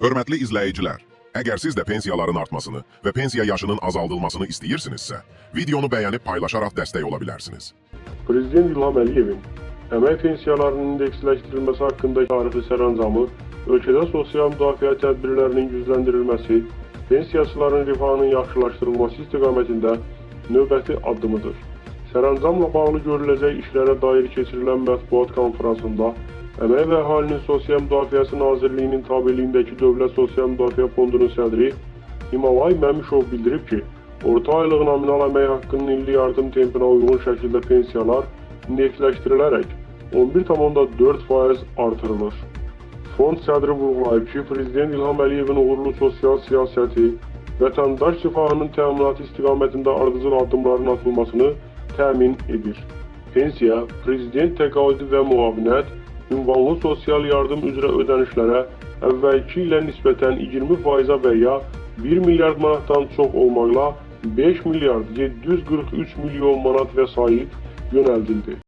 Hörmətli izləyicilər, əgər siz də pensiyaların artmasını və pensiya yaşının azaldılmasını istəyirsinizsə, videonu bəyənib paylaşaraq dəstək ola bilərsiniz. Prezident İlham Əliyevin əmək pensiyalarının indeksləşdirilməsi haqqındakı tarixi sərəncamı ölkədə sosial müdafiə tədbirlərinin gücləndirilməsi, pensiyaçıların rifahının yaxşılaşdırılması istiqamətində növbəti addımıdır. Sərəncamla bağlı görüləcək işlərə dair keçirilən mətbuat konfransında Əmək və Əhalinin Sosial Müdafiəsi Nazirliyinin tabeliyindəki Dövlət Sosial Müdafiə Fondunun sədri Himalay Məmşov bildirib ki, orta aylıq nominal əmək haqqının illik yardım tempinə uyğun şəkildə pensiyalar indeksləşdirilərək 11,4% artırılır. Fond sədri vurğulayıb ki, Prezident İlham Əliyevin uğurlu sosial siyasəti vətəndaş rifahının təminatı istiqamətində ardıcıl addımların atılmasını təmin edir. Pensiya, prezident təqaüdü və müavinət ünvanlı sosial yardım üzrə ödənişlərə əvvəlki ilə nisbətən 20%-a və ya 1 milyard manatdan çox olmaqla 5 milyard 743 milyon manat vəsait yönəldildi.